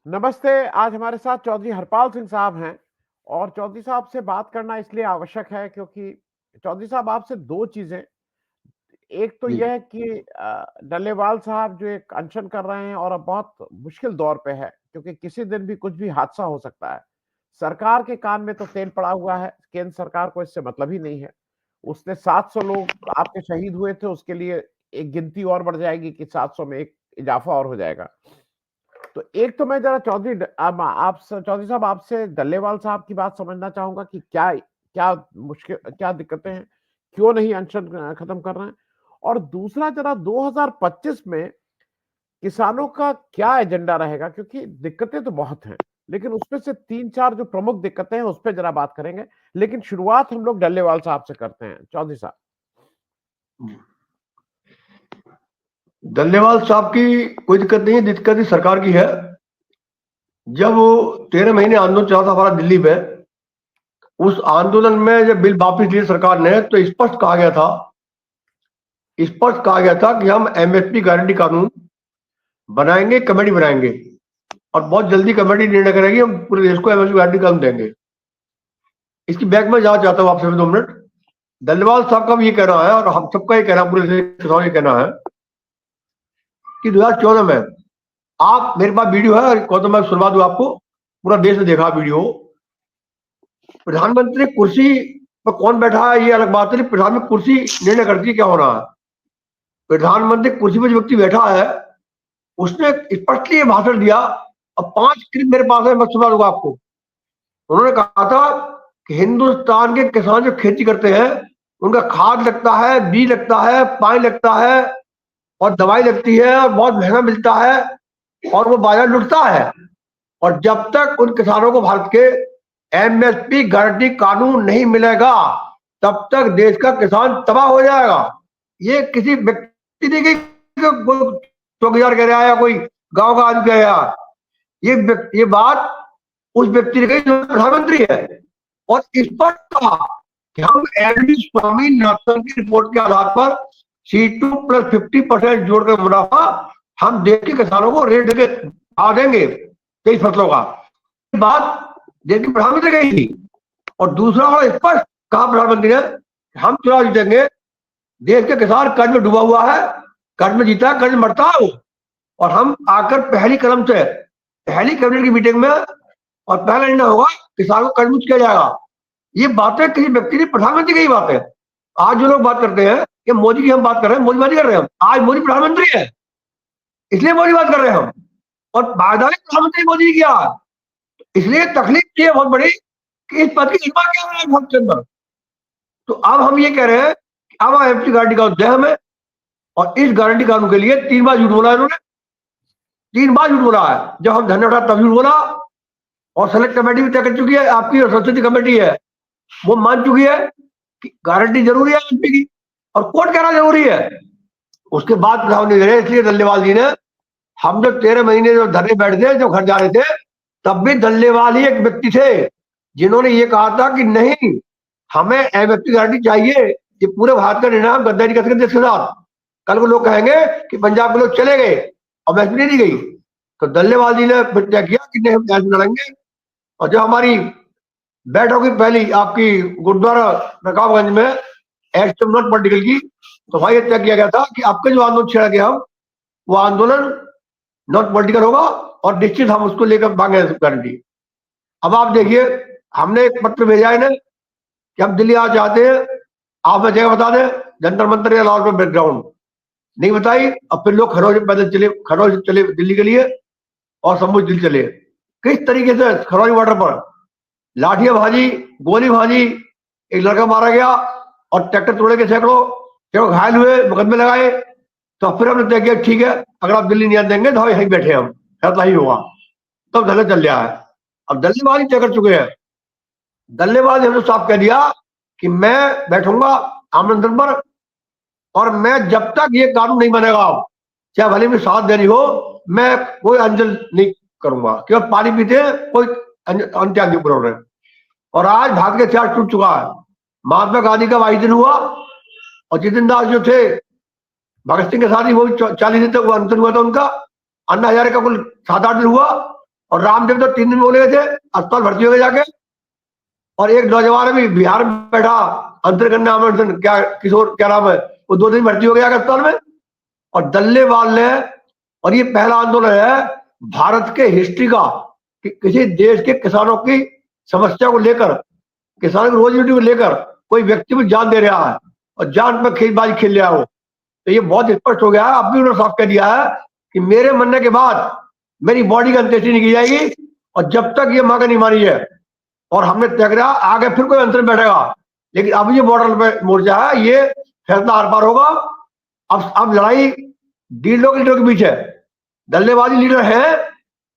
नमस्ते। आज हमारे साथ चौधरी हरपाल सिंह साहब हैं और चौधरी साहब से बात करना इसलिए आवश्यक है क्योंकि चौधरी साहब आपसे दो चीजें। एक तो जी। यह कि डल्लेवाल साहब जो एक अनशन कर रहे हैं और अब बहुत मुश्किल दौर पे है क्योंकि किसी दिन भी कुछ भी हादसा हो सकता है। सरकार के कान में तो तेल पड़ा हुआ है, केंद्र सरकार को इससे मतलब ही नहीं है। उसने 700 लोग आपके शहीद हुए थे, उसके लिए एक गिनती और बढ़ जाएगी कि 700 में एक इजाफा और हो जाएगा। तो एक तो मैं जरा आप चौधरी साहब आपसे डल्लेवाल साहब की बात समझना चाहूंगा कि क्या क्या मुश्किल, क्या दिक्कतें हैं, क्यों नहीं अनशन खत्म कर रहे हैं। और दूसरा जरा 2025 में किसानों का क्या एजेंडा रहेगा, क्योंकि दिक्कतें तो बहुत हैं लेकिन उसमें से तीन चार जो प्रमुख दिक्कतें हैं उस पर जरा बात करेंगे। लेकिन शुरुआत हम लोग डल्लेवाल साहब से करते हैं। चौधरी साहब। डल्लेवाल साहब की कोई दिक्कत नहीं है, दिक्कत ही सरकार की है। जब वो 13 महीने आंदोलन चला था हमारा दिल्ली में, उस आंदोलन में जब बिल वापस लिए सरकार ने तो स्पष्ट कहा गया था कि हम एमएसपी गारंटी कानून बनाएंगे, कमेटी बनाएंगे और बहुत जल्दी कमेटी निर्णय करेगी, हम पूरे देश को एमएसपी गारंटी कानून देंगे। इसकी बैक में जाना चाहता हूँ आपसे 2 मिनट। डल्लेवाल साहब का भी ये कहना है और हम सबका ये कहना है, पूरे देश के किसानों का ये कहना है कि 2014 में, आप मेरे पास वीडियो है और कहो तो मैं सुनवा दूं आपको, पूरा देश ने देखा वीडियो। प्रधानमंत्री कुर्सी पर कौन बैठा है ये अलग बात है, प्रधानमंत्री कुर्सी निर्णय करती है क्या होना है। प्रधानमंत्री कुर्सी पर जो व्यक्ति बैठा है उसने स्पष्टली ये भाषण दिया और 5 क्लिप मेरे पास है, मैं सुना दूंगा आपको। उन्होंने कहा था कि हिंदुस्तान के किसान जो खेती करते हैं उनका खाद लगता है, बीज लगता है, पानी लगता है और दवाई लगती है और बहुत महंगा मिलता है और वो बाजार लुटता है। और जब तक उन किसानों को भारत के एमएसपी गारंटी कानून नहीं मिलेगा तब तक देश का किसान तबाह हो जाएगा। ये किसी व्यक्ति ने चौकीदार कह रहा है या कोई गांव का आदमी कह रहा है, ये बात उस व्यक्ति ने कही जो प्रधानमंत्री है। और इस पर कहा कि हम एलडी स्वामीनाथन की रिपोर्ट के आधार पर C2 प्लस 50% जोड़कर मुनाफा हम देश के किसानों को रेट देके आ देंगे 23 फसलों का। बात देश के प्रधानमंत्री कही थी। और दूसरा बड़ा स्पष्ट कहा प्रधानमंत्री ने, हम चुनाव जीतेंगे, देश के किसान कर्ज में डूबा हुआ है, कर्ज में जीता है, कर्ज में मरता है वो। और हम आकर पहली कदम से पहली कैबिनेट की मीटिंग में और पहला निर्णय होगा किसानों को कर्ज मुक्त किया जाएगा। ये बातें किसी व्यक्ति ने, प्रधानमंत्री की बातें। आज जो लोग बात करते हैं कि मोदी की हम बात कर रहे हैं, मोदी बात नहीं कर रहे हैं हम। आज मोदी प्रधानमंत्री है इसलिए मोदी बात कर रहे हैं हम, और वायदा प्रधानमंत्री मोदी किया। इसलिए तकलीफ ये बहुत बड़ी कि इस पद की सीमा क्या है भारत के अंदर। तो अब हम ये कह रहे हैं कि अब एमएसपी गारंटी कानून दे हमें। और इस गारंटी कानून के लिए 3 बार झूठ बोला इन्होंने, 3 बार झूठ बोला है। जब हम धरना उठाया तब झूठ बोला, और सेलेक्ट कमेटी भी तय कर चुकी है, आपकी संसदीय कमेटी है वो मान चुकी है कि गारंटी जरूरी है एमपी की और कोर्ट कहना जरूरी है। उसके बाद प्रधान नहीं दे रहे, इसलिए डल्लेवाल जी ने, हम जब 13 महीने जो धरने बैठते जब घर जा रहे थे तब भी डल्लेवाल ही एक व्यक्ति थे जिन्होंने ये कहा था कि नहीं, हमें एमएसपी गारंटी चाहिए। ये पूरे भारत का निर्णय, हम गद्दारी कर सकते इसके साथ। कल को लोग कहेंगे कि पंजाब के लोग चले गए और एमएसपी नहीं दी गई, तो डल्लेवाल जी ने फिर तय किया कि नहीं, हम एमएसपी लड़ेंगे। और जो हमारी बैठक हुई पहली आपकी गुरुद्वारा रकाबगंज में एक्ट नॉट पॉलिटिकल की, तो भाई तय किया गया था कि आपके जो आंदोलन छेड़ा गया हम, वो आंदोलन नॉट पॉलिटिकल होगा और निश्चित हम उसको लेकर मांगे गारंटी। अब आप देखिए, हमने एक पत्र भेजा है कि हम दिल्ली आ चाहते हैं, आप हमें जगह बता दें, जंतर मंतर या लाल पर बैकग्राउंड नहीं बताई। अब फिर लोग खरौज पैदल चले, खरौज चले दिल्ली के लिए और समूह दिल्ली चले। किस तरीके से खरौज बॉर्डर पर लाठियां भाजी, गोली भाजी, एक लड़का मारा गया और ट्रैक्टर तोड़े के सैकड़ों घायल हुए, मुकदमे लगाए। तो फिर हमने तय किया ठीक है, अगर आप दिल्ली नहीं देंगे तो यहीं बैठे हम, फैसला ही होगा। तब धरना चल रहा है। अब डल्लेबाजी तय कर चुके हैं। डल्लेबाजी हमने साफ कह दिया कि मैं बैठूंगा आमंत्रण पर, और मैं जब तक ये कानून नहीं बनेगा, चाहे भले में साथ देनी हो, मैं कोई अंजल नहीं करूंगा। केवल पानी पीते हैं, कोई अंत्याग नहीं पूरा। और आज भारत का इतिहास टूट चुका है। महात्मा गांधी का 22 दिन हुआ और जितिन दास जो थे भगत सिंह के साथ ही, वो 40 दिन तक वो अंतर हुआ था उनका। अन्ना हजारे का कुल 7-8 दिन हुआ और रामदेव तो 3 दिन में बोले थे, अस्पताल भर्ती हो गए जाके। और एक नौजवान अभी बिहार में बैठा अंतरकन्या अमरसन, क्या किशोर क्या नाम है, वो 2 दिन भर्ती हो गया अस्पताल में। और डल्लेवाल ने, और ये पहला आंदोलन है भारत के हिस्ट्री का कि किसी देश के किसानों की समस्या को लेकर, किसानों की रोजी रोटी को लेकर कोई व्यक्ति भी जान दे रहा है और जान पर खेलबाजी खेल रहा हो। तो ये बहुत स्पष्ट हो गया है। अब भी उन्होंने साफ कह दिया है कि मेरे मरने के बाद मेरी बॉडी की अंत्येष्टि नहीं की जाएगी, और जब तक ये मांग नहीं मानी है और हमने तय किया आगे फिर कोई अंतर बैठेगा। लेकिन अब ये बॉर्डर पे मोर्चा है, ये फैसला आर पार होगा। अब लड़ाई लीडरों के बीच है, डल्लेबाजी लीडर है,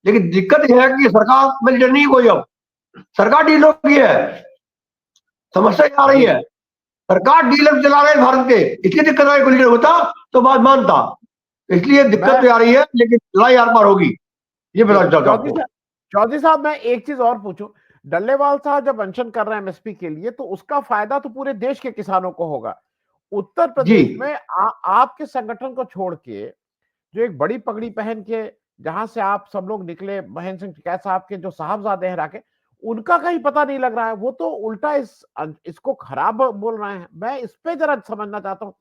लेकिन दिक्कत यह है कि सरकार में लीडर नहीं कोई। अब सरकार डीलरों की है, समस्या आ रही है, सरकार डीलर चला रहे भारत के, इसलिए दिक्कत आ रही। कोई लीडर होता तो बात मानता, इसलिए दिक्कत तो आ रही है, लेकिन लड़ाई आर पार होगी। ये बताना चाहता हूँ। चौधरी साहब, मैं एक चीज और पूछूं, डल्लेवाल साहब जब अनशन कर रहे हैं एमएसपी के लिए, तो उसका फायदा तो पूरे देश के किसानों को होगा। उत्तर प्रदेश में आपके संगठन को छोड़ के जो एक बड़ी पगड़ी पहन के जहां से आप सब लोग निकले, महेंद्र सिंह टिकैत साहब के जो साहबजादे हैं राके, उनका कहीं पता नहीं लग रहा है। वो तो उल्टा इसको खराब बोल रहे हैं। मैं इस पे जरा समझना चाहता हूँ।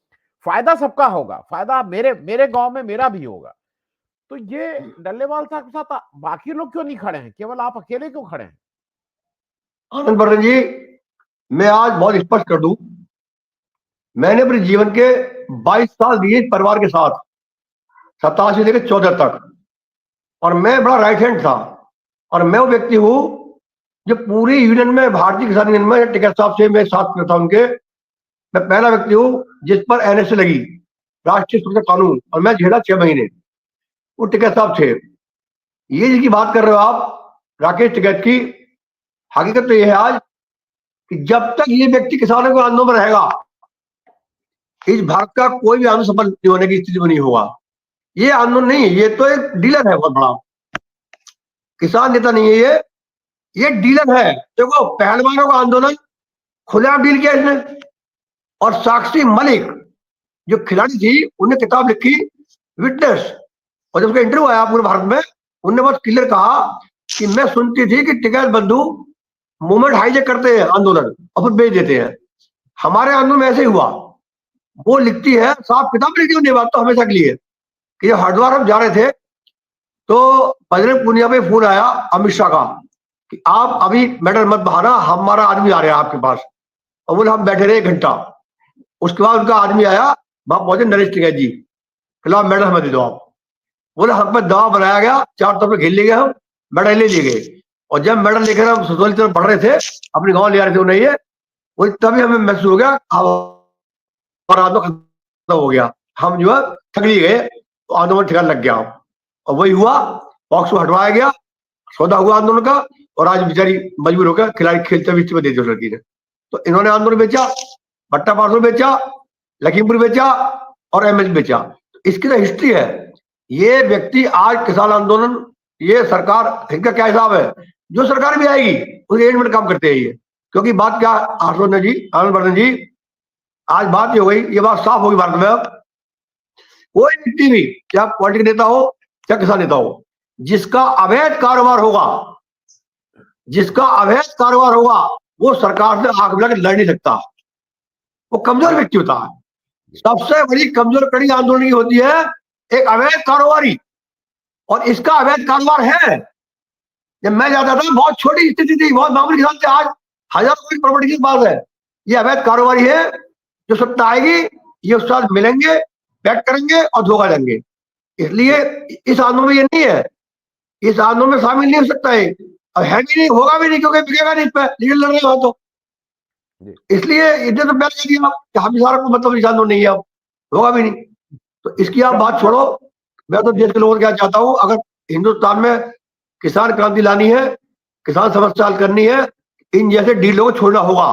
फायदा सबका होगा, फायदा मेरे गांव में मेरा भी होगा। तो ये डल्लेवाल साहब के साथ बाकी लोग क्यों नहीं खड़े हैं, केवल आप अकेले क्यों खड़े हैं? आनंद बर्धन जी, मैं आज बहुत स्पष्ट कर दूं, मैंने अपने जीवन के 22 साल दिए परिवार के साथ, 87 से लेकर 14 तक, और मैं बड़ा राइट हैंड था। और मैं वो व्यक्ति हूं जो पूरी यूनियन में, भारतीय किसान यूनियन में टिकैत साहब से मैं साथ में था उनके, मैं पहला व्यक्ति हूं जिस पर एनएसए लगी, राष्ट्रीय सुरक्षा कानून, और मैं झेला 6 महीने। वो टिकैत साहब थे। ये जिसकी बात कर रहे हो आप, राकेश टिकैत की, हकीकत तो यह है आज कि जब तक ये व्यक्ति किसानों के आंदोलन में रहेगा, इस भारत का कोई भी आंदोलन सफल नहीं होने की स्थिति में नहीं होगा। ये आंदोलन नहीं है, ये तो एक डीलर है बहुत बड़ा, किसान नेता नहीं है ये डीलर है। देखो, पहलवानों का आंदोलन खुलेआम डील किया इसने। और साक्षी मलिक जो खिलाड़ी थी, उन्हें किताब लिखी विटनेस, और जब उसका इंटरव्यू आया पूरे भारत में, उन्होंने बहुत क्लियर कहा कि मैं सुनती थी कि टिकैत बंधु मूवमेंट हाईजेक करते हैं आंदोलन और फिर बेच देते हैं, हमारे आंदोलन में ऐसे ही हुआ। वो लिखती है, साफ किताब लिखी उन्हें, बात तो हमेशा के लिए कि जब हरिद्वार हम जा रहे थे तो बजरंग पूनिया पे फोन आया अमित शाह का कि आप अभी मेडल मत बहाना, हमारा आदमी आ रहा है आपके पास। और बोले हम बैठे रहे 1 घंटा। उसके बाद उनका आदमी आया, वहां पहुंचे नरेश टिकैत जी, खिलाफ मेडल हमें दे दो आप। बोले हम पर दवा बनाया गया, 4 तरफ घेर ले गए, हम मेडल ले लिए गए। और जब मेडल लेकर हम सुसोली तरफ बढ़ रहे थे, अपने गाँव ले आ रहे थे उन्हें, ये तभी हमें महसूस हो गया और आंदोलन खत्म हो गया, हम जो है थक लिए गए, तो आंदोलन ठिकान लग गया। और वही हुआ, बॉक्स को हटवाया गया, सौदा हुआ आंदोलन का, और आज बेचारी मजबूर होकर खिलाड़ी खेलते हुए दे दी उस लड़की ने। तो इन्होंने आंदोलन बेचा, भट्टा पार्सल बेचा, लखीमपुर बेचा और एमएच बेचा। इसकी तो हिस्ट्री है। ये व्यक्ति आज किसान आंदोलन, ये सरकार, इनका क्या हिसाब है, जो सरकार भी आएगी उस एज में काम करते हैं ये। क्योंकि बात क्या, आनंद जी, आनंद वर्धन जी, आज बात ये हो गई, ये बात साफ होगी भारत में। अब कोई व्यक्ति भी, चाहे पॉलिटिकल नेता हो चाहे किसान नेता हो, जिसका अवैध कारोबार होगा, जिसका अवैध कारोबार होगा, वो सरकार से आंख मिला के लड़ नहीं सकता, वो कमजोर व्यक्ति होता है। सबसे बड़ी कमजोर कड़ी आंदोलन की होती है एक अवैध कारोबारी, और इसका अवैध कारोबार है। जब मैं जाता था बहुत छोटी स्थिति थी, बहुत मामूली किसान थे, आज हजारों कोटी प्रॉपर्टी की बात है। ये अवैध कारोबारी है, जो सत्ता आएगी ये उसके साथ मिलेंगे, बैठ करेंगे और धोखा देंगे। इसलिए इस आंदोलन में ये नहीं है, इस आंदोलन में शामिल नहीं हो सकता है, और है भी नहीं, होगा भी नहीं, क्योंकि बिकेगा नहीं इस पर, लीडर लड़ रहे हो तो। इसलिए इतने तो बैठ कर दिया कि हम सारा को मतलब इस आंदोलन नहीं है, अब होगा भी नहीं। तो इसकी आप बात छोड़ो, मैं तो देश के लोगों को क्या चाहता हूं, अगर हिंदुस्तान में किसान क्रांति लानी है, किसान समस्या हल करनी है, इन जैसे डीलरों को छोड़ना होगा।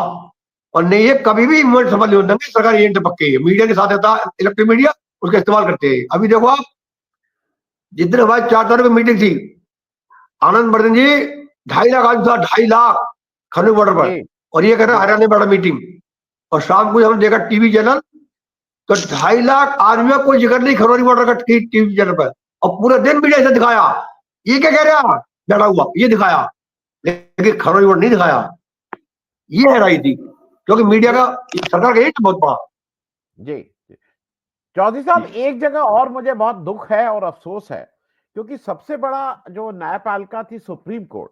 और नहीं, ये कभी भी मूवमेंट सफल नहीं होता, सरकार एजेंट पक्के है, मीडिया के साथ रहता है, इलेक्ट्रिक मीडिया उसका इस्तेमाल करते हैं। अभी देखो आप, जिस दिन हमारी 4 तारीख को मीटिंग थी, आनंद वर्धन जी 2.5 लाख आदमी था, 2.5 लाख खन्नू बॉर्डर पर, और ये कह रहे हरियाणा में बड़ा मीटिंग। और शाम को हमने देखा टीवी चैनल, तो 2.5 लाख आदमी का कोई जिक्र नहीं खरौनी बॉर्डर का टीवी चैनल पर, और पूरे दिन मीडिया से दिखाया। ये क्या कह रहा है, बैठा हुआ, ये दिखाया, लेकिन खरौरी नहीं दिखाया। ये है राजनीति, क्योंकि मीडिया का सरकार का यही तो बहुत बड़ा। जी चौधरी साहब, एक जगह और मुझे बहुत दुख है और अफसोस है, क्योंकि सबसे बड़ा जो न्यायपालिका थी सुप्रीम कोर्ट,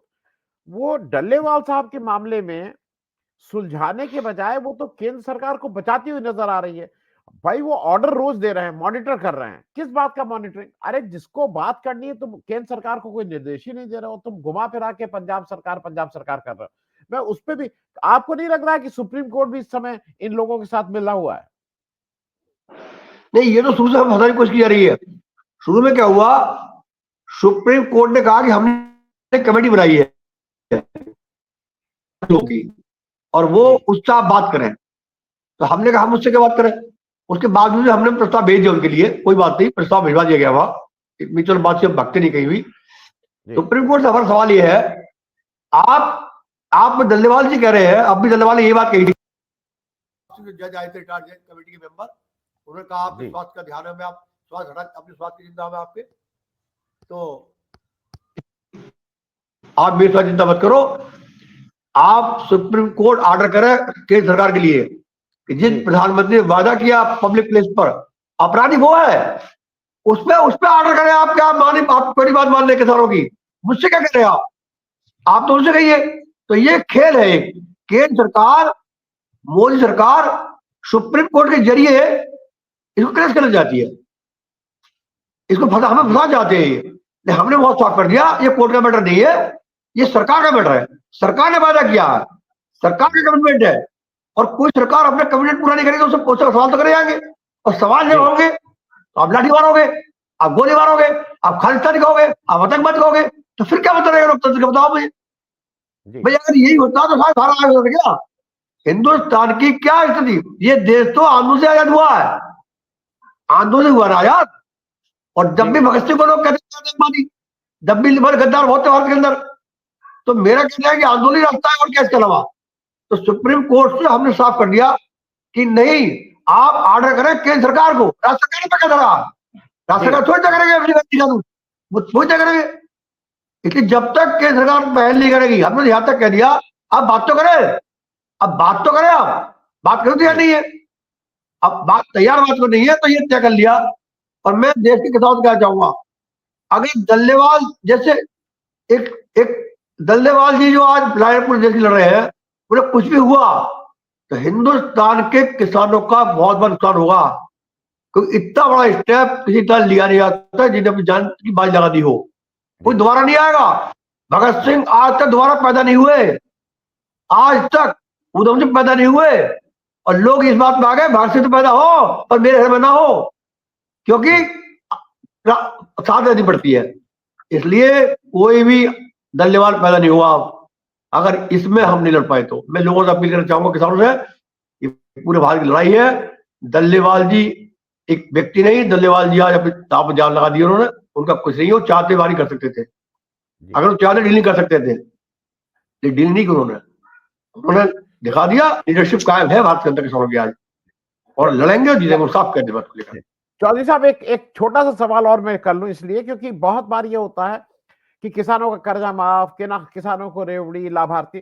वो डल्लेवाल साहब के मामले में सुलझाने के बजाय वो तो केंद्र सरकार को बचाती हुई नजर आ रही है। भाई वो ऑर्डर रोज दे रहे हैं, मॉनिटर कर रहे हैं, किस बात का मॉनिटरिंग? अरे जिसको बात करनी है तुम केंद्र सरकार को कोई निर्देश ही नहीं दे रहे हो, तुम घुमा फिरा के पंजाब सरकार कर रहे हो। मैं उस पर भी, आपको नहीं लग रहा है कि सुप्रीम कोर्ट भी इस समय इन लोगों के साथ मिला हुआ है? नहीं, ये तो शुरू से फंसाने की कोशिश की जा रही है। शुरू में क्या हुआ, सुप्रीम कोर्ट ने कहा कि हमने कमेटी बनाई है की, और वो उससे आप बात करें। तो हमने कहा हम उससे क्या बात करें। उसके बावजूद हमने प्रस्ताव भेज दिया उनके लिए, कोई बात नहीं, प्रस्ताव भिजवा दिया गया वहां, इतनी चलो बात से भगते नहीं कहीं भी। सुप्रीम कोर्ट से हमारा सवाल ये है, आप डल्लेवाल जी कह रहे हैं, अब भी डल्लेवाल ने ये बात कही थी, जज आए थे रिटायर्ड जज कमेटी के मेंबर, उन्होंने कहा आपके स्वास्थ्य का ध्यान है, मैं आप स्वास्थ्य हटा, अपने स्वास्थ्य की चिंता में आपके, तो आप मेरी स्वास्थ्य चिंता मत करो। आप सुप्रीम कोर्ट ऑर्डर करें केंद्र सरकार के लिए कि जिस प्रधानमंत्री ने वादा किया पब्लिक प्लेस पर, अपराधी वो है, उस पर ऑर्डर करें। आप क्या माने, आप कोई बात मान ले किसानों की, मुझसे क्या कह रहे हैं आप तो उनसे कहिए। तो ये खेल है, केंद्र सरकार, मोदी सरकार सुप्रीम कोर्ट के जरिए इसको क्रैश करना चाहती है, इसको हमें फंसा चाहते हैं। हमने बहुत सॉल्व कर दिया, ये कोर्ट का मैटर नहीं है, ये सरकार का मैटर है। सरकार ने वादा किया है, सरकार का कमिटमेंट है, और कोई सरकार अपना कमिटमेंट पूरा नहीं करेगी तो उससे सवाल तो करे जाएंगे, और सवाल जब होंगे तो आप लाठी मारोगे, आप गोली मारोगे, आप खालिस्तानी कहोगे, आप आतंकवादी कहोगे, तो फिर क्या बता रहेगा लोकतंत्र का? बताओ मुझे भाई, अगर यही होता तो सारा आगे हो गया। हिंदुस्तान की क्या स्थिति, ये देश तो आंदोलन से आजाद हुआ है, आंदोलन हुआ ना आजाद। और जब भी भगत सिंह को लोग कहते हैं आतंकवादी, जब भी गद्दार बहुत भारत के अंदर, तो मेरा कहना है कि आंदोलन रास्ता है और क्या इसके अलावा। तो सुप्रीम कोर्ट से हमने साफ कर दिया कि नहीं, आप ऑर्डर करें केंद्र सरकार को, राज्य सरकार ने क्या करा, राज्य सरकार थोड़ी तय करेंगे, वो थोड़ी तय करेंगे। इसलिए जब तक केंद्र सरकार पहल नहीं करेगी, हमने यहां तक कह दिया, आप बात तो करें, अब बात तो करें, आप बात करो, तैयार नहीं है, अब बात तैयार बात को नहीं है, तो ये तय कर लिया। और मैं देश के किसानों को कहना चाहूंगा, अगर डल्लेवाल जैसे एक डल्लेवाल जी जो आज रायपुर जैसे लड़ रहे हैं, उन्हें कुछ भी हुआ तो हिंदुस्तान के किसानों का बहुत बड़ा नुकसान होगा, क्योंकि इतना बड़ा स्टेप किसी तरह लिया नहीं जाता जिन्हें अपनी जान की बाजी लगा दी हो। कोई दोबारा नहीं आएगा। भगत सिंह आज तक दोबारा पैदा नहीं हुए, आज तक उधम सिंह पैदा नहीं हुए, और लोग इस बात में आ गए भगत सिंह तो पैदा हो पर मेरे घर में ना हो, क्योंकि साथ रहनी पड़ती है। इसलिए कोई भी डल्लेवाल पैदा नहीं हुआ। अगर इसमें हम नहीं लड़ पाए तो मैं लोगों से अपील करना चाहूंगा, किसानों से, ये पूरे भारत की लड़ाई है। डल्लेवाल जी एक व्यक्ति नहीं, डल्लेवाल जी आज अपनी जान लगा दी उन्होंने, उनका कुछ नहीं, वो चाहते बारी कर सकते थे, अगर वो चाहते डील नहीं कर सकते थे, लेकिन डील नहीं की उन्होंने दिखा दिया लीडरशिप कायम है भारत के अंदर किसानों की आज, और लड़ेंगे और जीतेंगे, साफ कर दे बात को लेकर। चौधरी साहब, एक छोटा सा सवाल और मैं कर लूं, इसलिए क्योंकि बहुत बार ये होता है कि किसानों का कर्जा माफ, किसानों को रेवड़ी, लाभार्थी,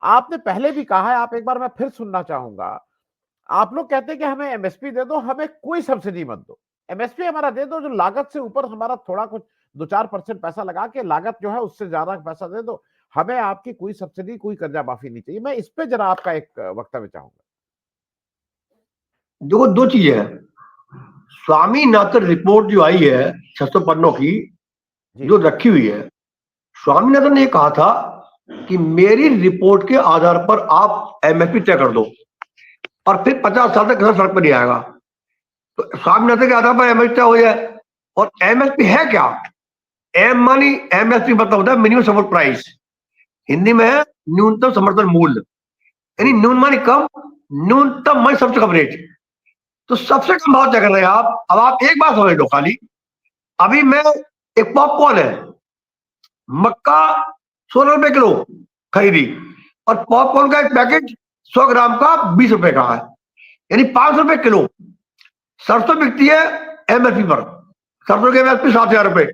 आपने पहले भी कहा है, आप एक बार मैं फिर सुनना चाहूंगा। आप लोग कहते हैं कि हमें एमएसपी दे दो, हमें कोई सब्सिडी मत दो, एमएसपी हमारा दे दो, जो लागत से ऊपर हमारा थोड़ा कुछ 2-4% पैसा लगा के लागत जो है उससे ज्यादा पैसा दे दो, हमें आपकी कोई सब्सिडी, कोई कर्जा माफी नहीं चाहिए। मैं इस पे जरा आपका एक वक्तव्य चाहूंगा। देखो, दो चीजें हैं। स्वामीनाथन रिपोर्ट जो आई है 600 पन्नों की, जो रखी हुई है, स्वामीनाथन ने यह कहा था कि मेरी रिपोर्ट के आधार पर आप एमएसपी तय कर दो और फिर 50 साल तक किसान सड़क पर नहीं आएगा। तो स्वामीनाथन के आधार पर एमएसपी तय हो जाए। और एमएसपी है क्या? एम मानी एमएसपी मतलब होता है मिनिमम सपोर्ट प्राइस, हिंदी में है न्यूनतम समर्थन मूल्य, यानी न्यून मानी कम, न्यूनतम मानी सबसे कम रेट। तो सबसे कम भाव तय कर रहे हैं आप। अब आप एक बात समझ लो खाली, अभी मैं एक पॉपकॉर्न है, मक्का 16 रुपए किलो खरीदी, और पॉपकॉर्न का एक पैकेट 100 ग्राम का 20 रुपए का है, यानी 500 रुपए किलो। सरसों बिकती है एमएसपी पर, सरसों की एमएसपी 7,000 रुपए,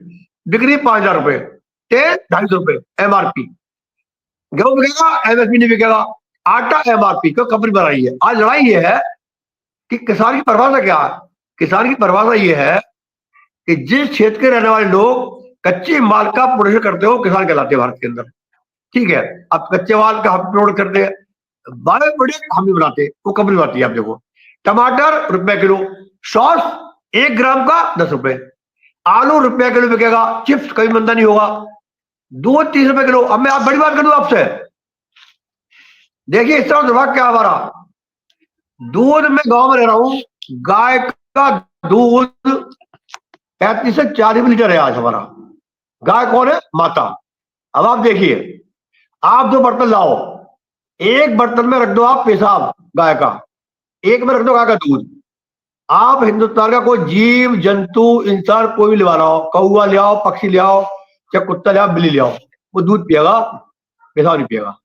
बिक्री 5,000 रुपए, तेल 250 रुपए MRP, गेहूं बिकेगा MSP नहीं बिकेगा, आटा MRP क्यों कंपनी बना रही है। आज लड़ाई ये है कि किसान की परिभाषा क्या है। किसान की परिभाषा ये है कि जिस क्षेत्र के रहने वाले लोग कच्चे माल का प्रोडक्शन करते हो किसान कहलाते हैं भारत के अंदर। ठीक है, अब कच्चे माल का हम प्रोडक्ट करते हैं, बायो प्रोडक्ट हम भी बनाते हैं, वो कंपनी बनाती है। आप देखो टमाटर रुपए किलो, सॉस 1 ग्राम का 10 रुपए, आलू रुपए किलो बिकेगा, चिप्स कभी मंदा नहीं होगा, दूध 30 रुपए किलो। अब मैं आप बड़ी बात कर दूं आपसे, देखिए इस तरह दुर्भाग्य क्या हमारा, दूध में गांव में रह रहा हूं, गाय का दूध 35 से 40 लीटर है आज हमारा। गाय कौन है? माता। अब आप देखिए, आप 2 बर्तन लाओ, एक बर्तन में रख दो आप पेशाब गाय का, एक में रख दो गाय का दूध। आप हिंदुस्तान का कोई जीव जंतु इंसान कोई भी ले आओ, कौआ ले आओ, पक्षी ले आओ, चाहे कुत्ता ले आओ, बिल्ली ले आओ, वो दूध पिएगा, पेशाब नहीं पिएगा।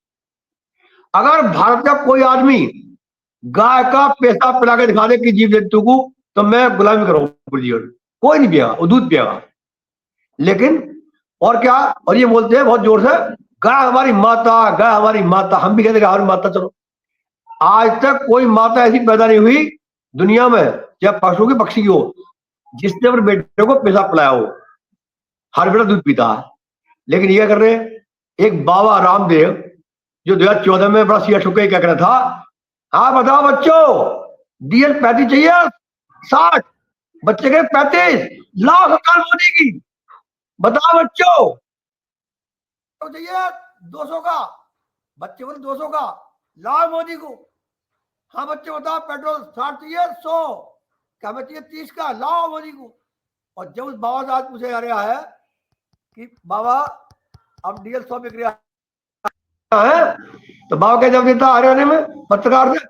अगर भारत का कोई आदमी गाय का पेशाब पिला के दिखा दे कि जीव जंतु को, तो मैं गुलामी करूंगा, कोई नहीं पिएगा, वो दूध पिएगा। लेकिन और क्या, और ये बोलते हैं बहुत जोर से गाय हमारी माता, गाय हमारी माता। हम भी कहते हैं हमारी माता। चलो, आज तक कोई माता ऐसी पैदा नहीं हुई दुनिया में, चाहे पशु की पक्षी की हो, जिसने अपने बेटे को पेशाब पिलाया हो। हर बेटा दूध पीता है। लेकिन ये कर रहे हैं, एक बाबा रामदेव जो 2014 में बड़ा सिया ठुके क्या कहना था, हाँ बताओ बच्चों, DL 35 चाहिए 60, बच्चे कहे 35, लाओ सरकार मोदी की, बताओ बच्चों तो चाहिए 200 का, बच्चे बोले 200 का, लाओ मोदी को। हाँ बच्चे बताओ पेट्रोल 60 चाहिए 100, क्या हमें चाहिए 30 का, लाओ मोदी को। और जब उस बाबा से आज पूछे जा रहा है कि बाबा अब DL 100 बिक रहा है, तो बाबा क्या जवाब देता हरियाणा में पत्रकार से,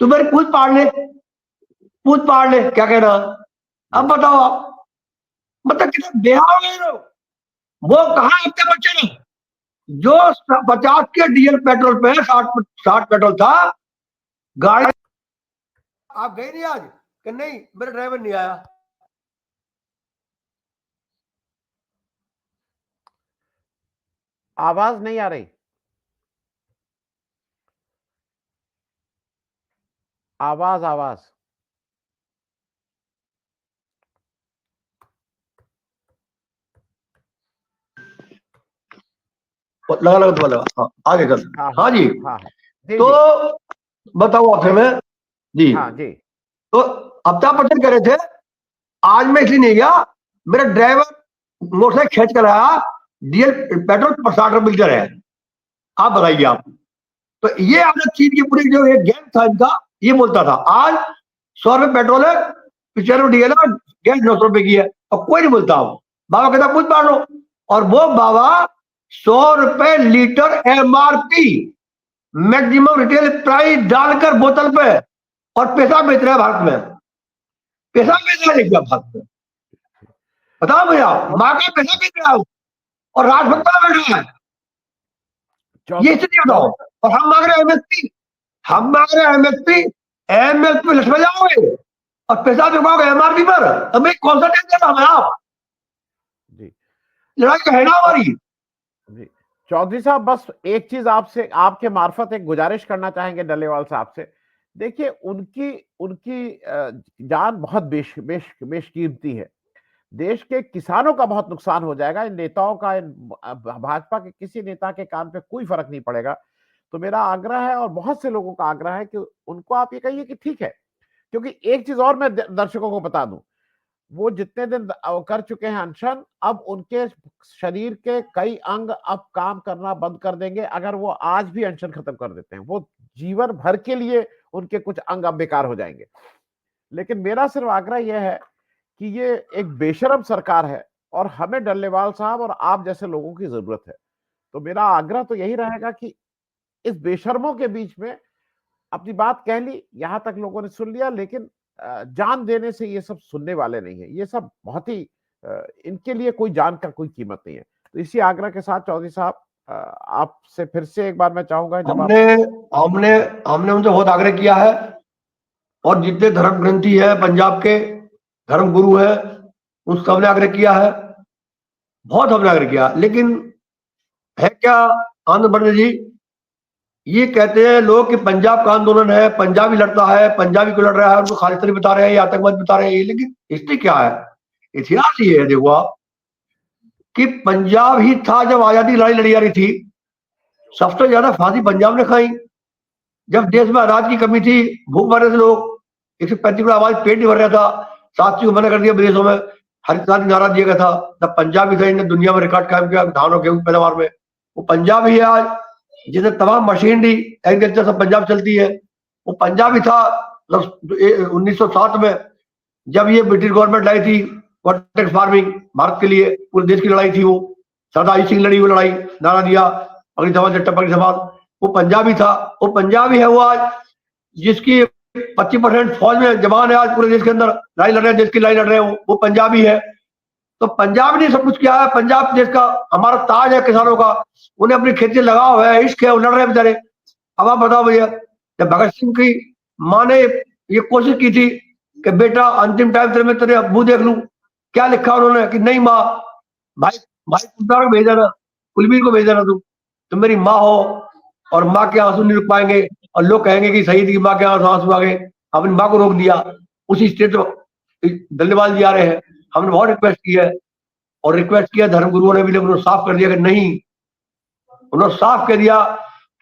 तू मेरी पूछ पाड़ ले, पूछ पाड़ ले, क्या कहना। अब बताओ आप, मतलब कितना बेहाल है लोग। वो कहा अपने बच्चे ने जो 50 के डीजल पेट्रोल पे 60 पेट्रोल था, गाड़ी आप गए नहीं आज कि नहीं, मेरा ड्राइवर नहीं आया। आवाज नहीं आ रही, आवाज आवाज। लगा लगा तो लगा, हाँ आगे चल। हाँ जी, हाँ जी, तो बताओ आपसे मैं जी, हाँ जी, तो अमिताभ बच्चन कह रहे थे आज मैं इसलिए नहीं गया, मेरा ड्राइवर मोटरसाइकिल खींच कर आया, डीजल पेट्रोल 60 रुपए लीटर है। आप बताइए आप, तो ये आपने चीन की पूरी जो एक गैंग था इनका, ये बोलता था आज 100 रुपए पेट्रोल है, 95 डीजल है, गैस 900 रुपए की है, और कोई नहीं बोलता। बाबा कहता पूछ पाड़ लो, और वो बाबा 100 रुपए litre MRP maximum retail price डालकर बोतल पे, और पैसा बेच रहा है भारत में, पैसा बेच रहा है भारत में। बताओ भैया, माँ का पैसा बेच रहा है और राजभक्ता बैठा है, ये स्थिति बताओ। और हम मांग रहे हैं MSP, हम मांग रहे हैं MSP लठ में जाओगे और पैसा बिकवाओगे MRP पर, हमें कौन सा टैक्स देना है आप जी, लड़ाई का है ना हमारी जी। चौधरी साहब, बस एक चीज आपसे, आपके मार्फत एक गुजारिश करना चाहेंगे डल्लेवाल साहब से। देखिए, उनकी उनकी जान बहुत बेशकीमती है। देश के किसानों का बहुत नुकसान हो जाएगा। इन नेताओं का, इन भाजपा के किसी नेता के कान पे कोई फर्क नहीं पड़ेगा। तो मेरा आग्रह है, और बहुत से लोगों का आग्रह है, कि उनको आप ये कहिए कि ठीक है। क्योंकि एक चीज और मैं दर्शकों को बता दूं, वो जितने दिन कर चुके हैं अनशन, अब उनके शरीर के कई अंग अब काम करना बंद कर देंगे अगर वो आज भी अनशन खत्म कर देते हैं। वो जीवन भर के लिए उनके कुछ अंग अब बेकार हो जाएंगे। लेकिन मेरा सिर्फ आग्रह यह है कि ये एक बेशरम सरकार है, और हमें डल्लेवाल साहब और आप जैसे लोगों की जरूरत है। तो मेरा आग्रह तो यही रहेगा कि इस बेशर्मों के बीच में अपनी बात कह ली, यहां तक लोगों ने सुन लिया, लेकिन जान देने से ये सब सुनने वाले नहीं है। ये सब बहुत ही इनके लिए कोई जान का कोई कीमत नहीं है। तो इसी आग्रह के साथ चौधरी साहब, आपसे फिर से एक बार मैं चाहूंगा, जब हमने हमने हमने उनसे बहुत आग्रह किया है, और जितने धर्म ग्रंथी है पंजाब के, धर्म गुरु है, उन सबने आग्रह किया है, बहुत हमने आग्रह किया, लेकिन है क्या आनंद बर्दे जी? ये कहते हैं लोग कि पंजाब का आंदोलन है, पंजाबी लड़ता है, पंजाबी को लड़ रहा है, उनको खालिस्तानी बता रहे हैं, ये आतंकवादी बता रहे हैं, लेकिन हिस्ट्री क्या है? इतिहास ये है देखो आप कि पंजाब ही था जब आजादी की लड़ाई लड़ी जा रही थी, सबसे ज्यादा फांसी पंजाब ने खाई। जब देश में अनाज की कमी थी, भूख मर रहे थे लोग, 135 करोड़ आबादी, पेट नहीं भर रहा था, साथियों को मना कर दिया विदेशों में, हरित नारा दिया गया था, तब पंजाब ही था जिन्हें दुनिया में रिकॉर्ड कायम किया धान और गेहूं की पैदावार में। वो पंजाब ही है आज जिसने तमाम मशीनरी एग्रीकल्चर सब पंजाब चलती है। वो पंजाब ही था 1907 में जब ये ब्रिटिश गवर्नमेंट लाई थी कॉन्ट्रैक्ट फार्मिंग भारत के लिए, पूरे देश की लड़ाई थी वो, सरदार अजीत सिंह लड़ी वो लड़ाई, नारा दिया पगड़ी सवाल चट्टा पगड़ी सवाल, वो पंजाबी था। वो पंजाबी है वो आज जिसकी 25% फौज में जवान है आज पूरे देश के अंदर, लड़ाई लड़ रहे हैं, देश की लड़ाई लड़ रहे हैं, वो पंजाबी है। तो पंजाब ने सब कुछ किया है, पंजाब देश का हमारा ताज है किसानों का, उन्हें अपनी खेती लगा हुआ है, इश्क है, वो लड़ रहे हैं बेचारे। अब आप बताओ भैया, जब भगत सिंह की माँ ने ये कोशिश की थी कि बेटा अंतिम टाइम तेरे में तेरे मुंह देख लूं, क्या लिखा उन्होंने कि नहीं माँ, भाई भाई कुलतार को भेज देना, कुलबीर को भेज देना, तुम मेरी माँ हो और माँ के आंसू नहीं रुक पाएंगे, और लोग कहेंगे कि शहीद की माँ के आंसू आ गए, अपनी माँ को रोक दिया। उसी स्टेट दल्लेवाल जी आ रहे हैं, हमने बहुत रिक्वेस्ट की है, और रिक्वेस्ट किया धर्मगुरुओं ने भी, लेकिन उन्होंने साफ कर दिया कि नहीं, उन्होंने साफ कह दिया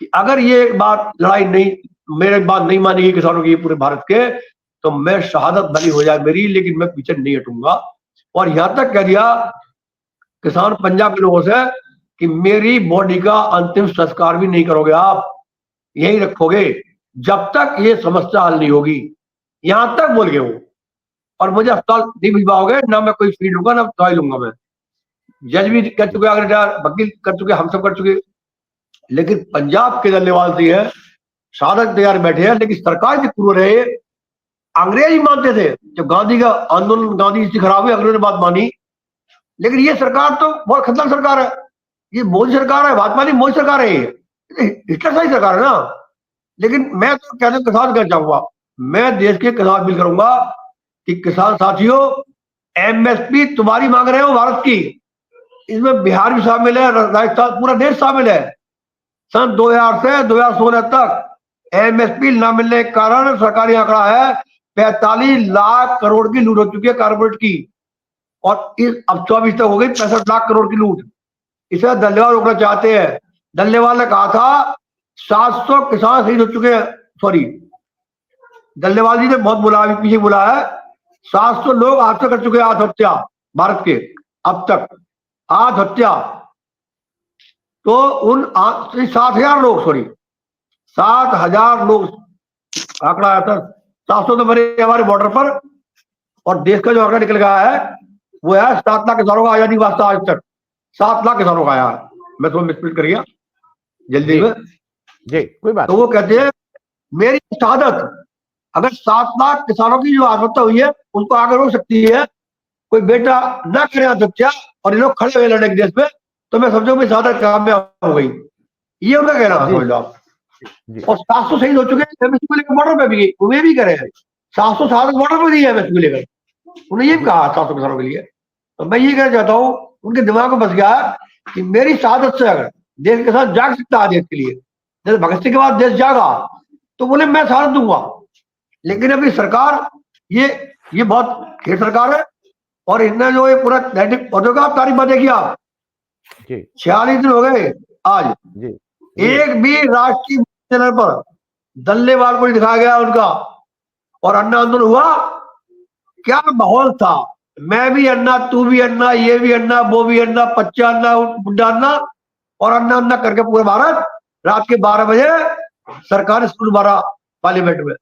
कि अगर ये बात लड़ाई नहीं, मेरे बात नहीं मानेगी किसानों की पूरे भारत के, तो मैं शहादत भली हो जाए मेरी, लेकिन मैं पीछे नहीं हटूंगा। और यहां तक कह दिया किसान पंजाब के लोगों से कि मेरी बॉडी का अंतिम संस्कार भी नहीं करोगे आप, यही रखोगे जब तक ये समस्या हल नहीं होगी, यहां तक बोल गए वो। और मुझे अस्पताल नहीं भिजवाओगे ना, मैं कोई फीड लूंगा ना दवाई लूंगा। मैं जज भी कर चुके, अगर वकील कर चुके, हम सब कर चुके, लेकिन पंजाब के दल्लेवाल से है साधक तैयार बैठे हैं, लेकिन सरकार के पूर्व रहे, अंग्रेज ही मानते थे। जब गांधी का आंदोलन, गांधी स्थिति खराब हुई, अंग्रेजों ने बात मानी, लेकिन ये सरकार तो बहुत खतरनाक सरकार है, ये मोदी सरकार है, भाजपा नहीं मोदी सरकार है, ये हिटलर साही सरकार है ना। लेकिन मैं तो कहते किसान कहना चाहूंगा, मैं देश के किसान अपील करूंगा कि किसान साथियों, एमएसपी तुम्हारी मांग रहे हो भारत की, इसमें बिहार भी शामिल है, राजस्थान, पूरा देश शामिल है। सन 2000 से 2016 तक एमएसपी न मिलने के कारण सरकारी आंकड़ा है 45 लाख करोड़ की लूट हो चुकी है कारपोरेट की, और इस अब 24 तक हो गई 65 लाख करोड़ की लूट। इसे दल्लेवाल रोकना चाहते हैं। दल्लेवाल ने कहा था 700 किसान शहीद हो चुके हैं, सॉरी दल्लेवाल जी ने बहुत बोला, पीछे बोला है, 700 लोग आत्महत्या कर चुके हैं, आत्महत्या भारत के अब तक, आत्महत्या। तो उन 7,000 लोग, सॉरी 7,000 लोग आंकड़ा आया था, 700 तो मरे हमारे बॉर्डर पर, और देश का जो आंकड़ा निकल गया है वो है 7 लाख किसानों का आजादी वास्ता आज तक 7 लाख किसानों का आया। मैं तो मिसप्रिंट कर गया जल्दी में जी, कोई बात। तो वो कहते हैं मेरी शहादत, अगर 7 लाख किसानों की जो आत्महत्या हुई है उनको आगे रोक सकती है, कोई बेटा न करे आत्महत्या और ये लोग खड़े हुए लड़ने के देश में, तो मैं समझो मेरी शहादत कामयाब हो गई, ये उनका कहना है, समझ लो आप। और 700 शहीद हो चुके हैं एमएसपी को लेकर, बॉर्डर पे भी उन्हें भी करे 700 शहादत बॉर्डर पर दी है एमएसपी को लेकर, उन्हें ये भी कहा 700 किसानों के लिए। तो मैं ये कहना चाहता हूँ, उनके दिमाग में बस गया कि मेरी शहादत से अगर देश के साथ जाग सकता है देश के लिए, जैसे भगत सिंह के बाद देश जागा, तो बोले मैं शहादत दूंगा। लेकिन अभी सरकार ये बहुत खेल सरकार है, और इनने जो ये पूरा नेगेटिव आप तारीफ बात देखिए आप, 46 दिन हो गए आज, एक भी राष्ट्रीय चैनल पर दल्लेवाल को नहीं दिखाया गया उनका, और अन्ना आंदोलन हुआ, क्या माहौल था, मैं भी अन्ना, तू भी अन्ना, ये भी अन्ना, वो भी अन्ना, बच्चा अन्ना, बुढ़ा अन्ना, और अन्ना अन्ना करके पूरे भारत रात के 12 बजे सरकारी स्कूल मारा पार्लियामेंट में।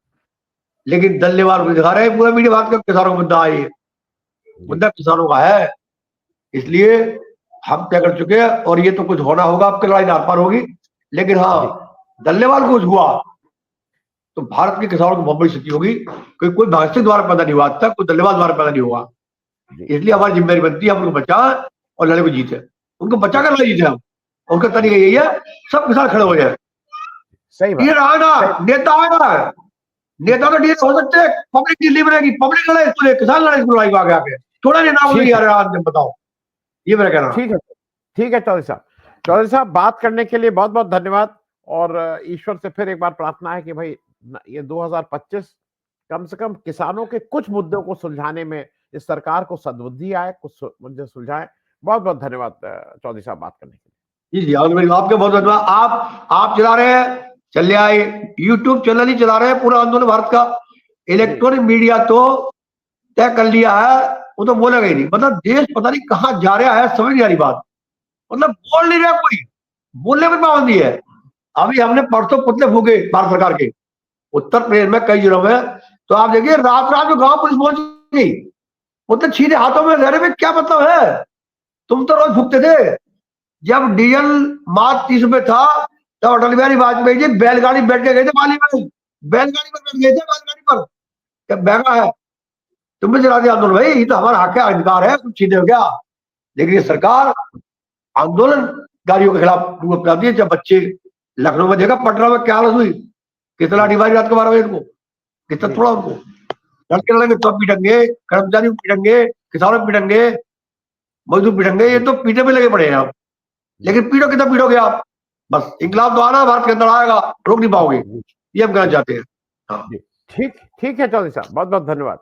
लेकिन दल्लेवाल को दिखा रहे हैं पूरा मीडिया भारत का किसानों का मुद्दा है, ये मुद्दा किसानों का है, इसलिए हम क्या कर चुके हैं, और ये तो कुछ होना होगा, आपके लड़ाई आर पार होगी। लेकिन हाँ, दल्लेवाल कुछ हुआ तो भारत के किसानों की बहुत बड़ी स्थिति होगी, कोई भगत सिंह द्वारा पैदा नहीं हुआ तक, कोई दल्लेवाल द्वारा पैदा नहीं हुआ। इसलिए हमारी जिम्मेदारी बनती है हम उनको बचाएं और लड़े को जीते, उनको बचा कर लड़ाई जीते हम, उनका तरीका यही है, सब किसान खड़े हो जाए। सही बात। ये रहा ना, नेता आएगा, नेता तो डील हो सकते हैं, पब्लिक दिल्ली बनेगी, पब्लिक लड़ाई इसको ले, किसान लड़ाई इसको लड़ाई आगे आके थोड़ा नहीं नाम नहीं आ रहा है, बताओ, ये मेरा कहना। ठीक है चौधरी साहब, चौधरी साहब, बात करने के लिए बहुत बहुत धन्यवाद। और ईश्वर से फिर एक बार प्रार्थना है कि भाई ये 2025 कम से कम किसानों के कुछ मुद्दों को सुलझाने में इस सरकार को सद्बुद्धि आए, कुछ मुद्दे सुलझाए। बहुत बहुत धन्यवाद चौधरी साहब, बात करने के लिए। जी जी, आपके बहुत धन्यवाद। आप चला रहे हैं, चले आए, यूट्यूब चैनल ही चला रहे हैं पूरा आंदोलन भारत का। इलेक्ट्रॉनिक मीडिया तो तय कर लिया है, वो तो बोलेगा ही नहीं। मतलब देश पता नहीं कहां जा रहा है, समझ नहीं आ रही बात। मतलब बोल नहीं रहा कोई, बोलने पर पाबंदी है। अभी हमने परसों पुतले फूके भारत सरकार के उत्तर प्रदेश में कई जिलों में, तो आप देखिए रात रात में गांव पुलिस पहुंच गई, पुतले छीने हाथों में, लहरे में क्या मतलब है? तुम तो रोज फूकते थे। जब डीजल मात्र 30 रुपए था, तब अटल बिहारी वाजपेयी जी बैलगाड़ी बैठ के गए थे पाली में, बैलगाड़ी पर बैठ गए थे, बैलगाड़ी पर। क्या महंगा है? तुम्हें चला दिया आंदोलन, भाई ये तो हमारा हक है, अधिकार है, तुम छीने हो क्या? लेकिन ये सरकार आंदोलनकारियों के खिलाफ रूप अपनाती है। जब बच्चे लखनऊ में देखा, पटना में क्या हालत हुई, कितना लाठीबाजी रात को 12 बजे को, कितना थोड़ा उनको लड़के लड़ेंगे तो पीटेंगे, कर्मचारी को पीटेंगे, किसानों को पीटेंगे, मजदूर पीटेंगे। ये तो पीटे में लगे पड़े हैं आप। लेकिन पीटो कितना पीटोगे आप? बस इंकलाब तो आना भारत के अंदर आएगा, रोक नहीं पाओगे, ये हम कहना चाहते हैं। हाँ, ठीक ठीक है चौधरी साहब, बहुत बहुत धन्यवाद।